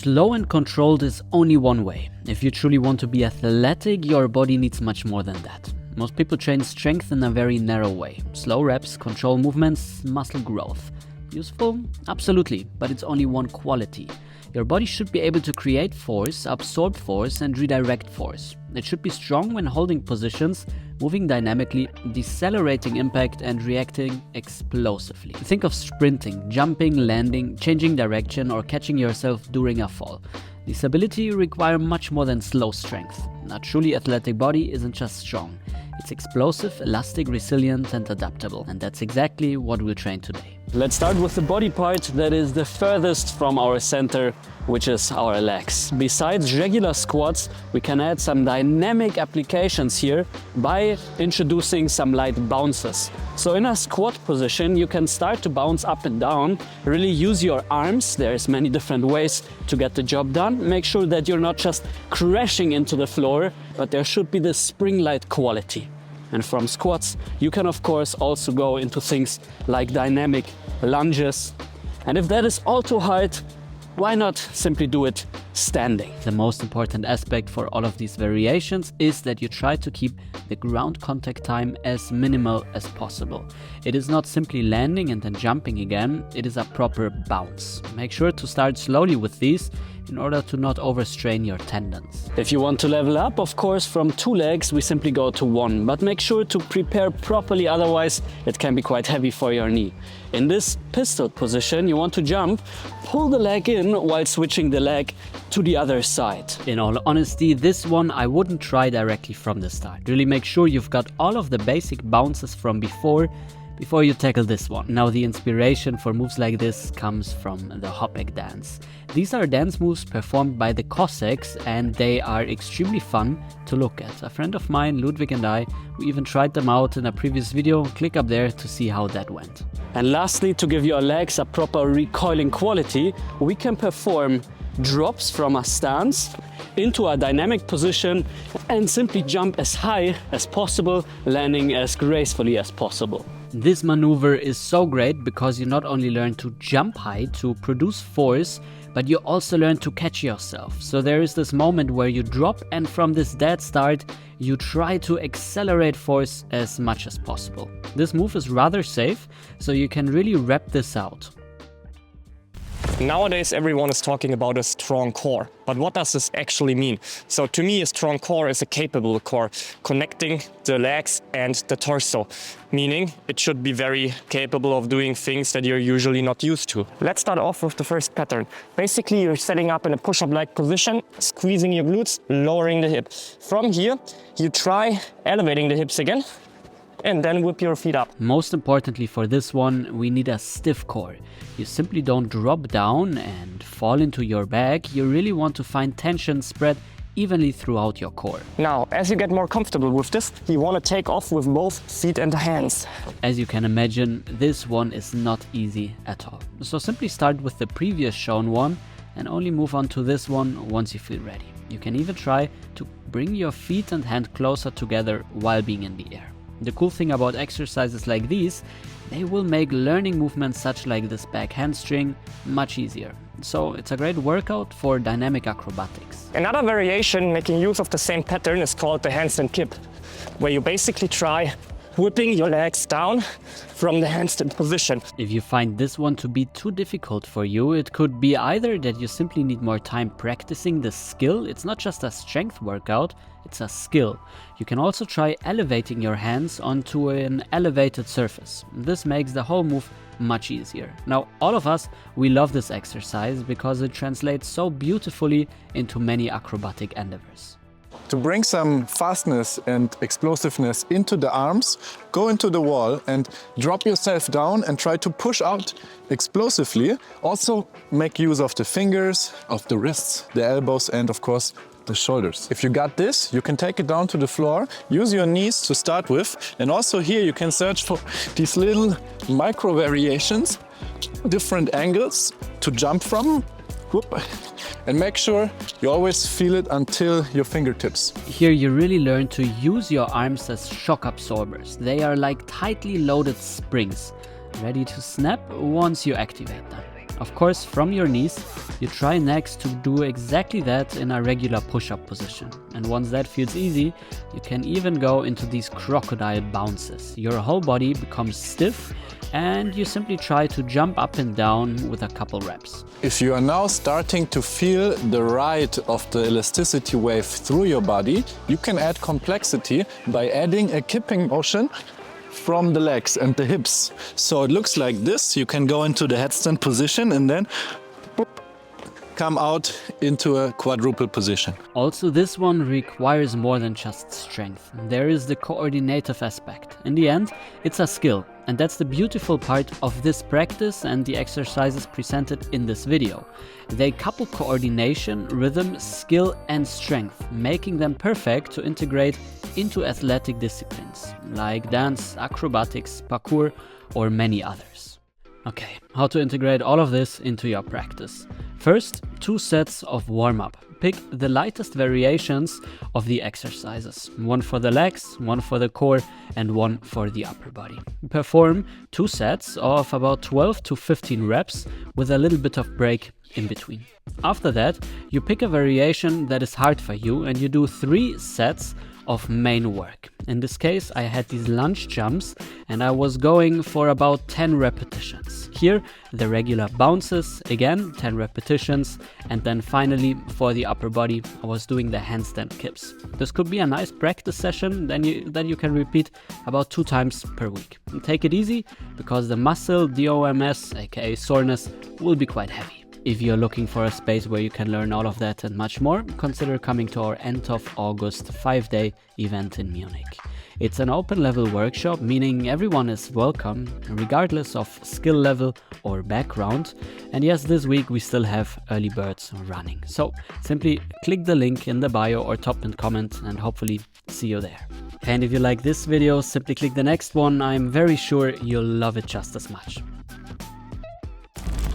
Slow and controlled is only one way. If you truly want to be athletic, your body needs much more than that. Most people train strength in a very narrow way. Slow reps, control movements, muscle growth. Useful? Absolutely, but it's only one quality. Your body should be able to create force, absorb force and redirect force. It should be strong when holding positions, moving dynamically, decelerating impact and reacting explosively. Think of sprinting, jumping, landing, changing direction or catching yourself during a fall. This ability requires much more than slow strength. A truly athletic body isn't just strong. It's explosive, elastic, resilient and adaptable. And that's exactly what we'll train today. Let's start with the body part that is the furthest from our center, which is our legs. Besides regular squats, we can add some dynamic applications here by introducing some light bounces. So in a squat position, you can start to bounce up and down, really use your arms. There's many different ways to get the job done. Make sure that you're not just crashing into the floor, but there should be this spring-like quality. And from squats, you can of course also go into things like dynamic lunges. And if that is all too hard, why not simply do it standing? The most important aspect for all of these variations is that you try to keep the ground contact time as minimal as possible. It is not simply landing and then jumping again, it is a proper bounce. Make sure to start slowly with these in order to not overstrain your tendons. If you want to level up, of course, from 2 legs, we simply go to 1, but make sure to prepare properly, otherwise it can be quite heavy for your knee. In this pistol position, you want to jump, pull the leg in while switching the leg to the other side. In all honesty, this one I wouldn't try directly from the start. Really make sure you've got all of the basic bounces from before you tackle this one. Now the inspiration for moves like this comes from the Hopek dance. These are dance moves performed by the Cossacks and they are extremely fun to look at. A friend of mine, Ludwig and I, we even tried them out in a previous video. Click up there to see how that went. And lastly, to give your legs a proper recoiling quality, we can perform drops from a stance into a dynamic position and simply jump as high as possible, landing as gracefully as possible. This maneuver is so great because you not only learn to jump high to produce force, but you also learn to catch yourself. So there is this moment where you drop and from this dead start, you try to accelerate force as much as possible. This move is rather safe, so you can really rep this out. Nowadays everyone is talking about a strong core, but what does this actually mean? So to me a strong core is a capable core, connecting the legs and the torso, meaning it should be very capable of doing things that you're usually not used to. Let's start off with the first pattern. Basically you're setting up in a push-up-like position, squeezing your glutes, lowering the hip. From here you try elevating the hips again, and then whip your feet up. Most importantly for this one, we need a stiff core. You simply don't drop down and fall into your back. You really want to find tension spread evenly throughout your core. Now, as you get more comfortable with this, you want to take off with both feet and hands. As you can imagine, this one is not easy at all. So simply start with the previous shown one and only move on to this one once you feel ready. You can even try to bring your feet and hand closer together while being in the air. The cool thing about exercises like these, they will make learning movements such like this back hamstring much easier. So it's a great workout for dynamic acrobatics. Another variation making use of the same pattern is called the handstand kip, where you basically try whipping your legs down from the handstand position. If you find this one to be too difficult for you, it could be either that you simply need more time practicing the skill. It's not just a strength workout, it's a skill. You can also try elevating your hands onto an elevated surface. This makes the whole move much easier. Now, all of us, we love this exercise because it translates so beautifully into many acrobatic endeavors. To bring some fastness and explosiveness into the arms, go into the wall and drop yourself down and try to push out explosively. Also make use of the fingers, of the wrists, the elbows and of course the shoulders. If you got this, you can take it down to the floor, use your knees to start with, and also here you can search for these little micro variations, different angles to jump from. Whoop. And make sure you always feel it until your fingertips. Here you really learn to use your arms as shock absorbers. They are like tightly loaded springs, ready to snap once you activate them. Of course, from your knees, you try next to do exactly that in a regular push-up position. And once that feels easy, you can even go into these crocodile bounces. Your whole body becomes stiff and you simply try to jump up and down with a couple reps. If you are now starting to feel the ride of the elasticity wave through your body, you can add complexity by adding a kipping motion from the legs and the hips. So it looks like this. You can go into the headstand position and then come out into a quadruple position. Also, this one requires more than just strength. There is the coordinative aspect. In the end, it's a skill. And that's the beautiful part of this practice and the exercises presented in this video. They couple coordination, rhythm, skill and strength, making them perfect to integrate into athletic disciplines like dance, acrobatics, parkour or many others. Okay, how to integrate all of this into your practice. First, 2 sets of warm-up. Pick the lightest variations of the exercises. One for the legs, one for the core, and one for the upper body. Perform 2 sets of about 12 to 15 reps with a little bit of break in between. After that, you pick a variation that is hard for you and you do 3 sets of main work. In this case, I had these lunge jumps and I was going for about 10 repetitions. Here, the regular bounces, again 10 repetitions, and then finally for the upper body, I was doing the handstand kips. This could be a nice practice session that you can repeat about 2 times per week. And take it easy because the muscle DOMS, aka soreness, will be quite heavy. If you're looking for a space where you can learn all of that and much more, consider coming to our end of August 5-day event in Munich. It's an open level workshop, meaning everyone is welcome, regardless of skill level or background. And yes, this week we still have early birds running. So simply click the link in the bio or top and comment and hopefully see you there. And if you like this video, simply click the next one. I'm very sure you'll love it just as much.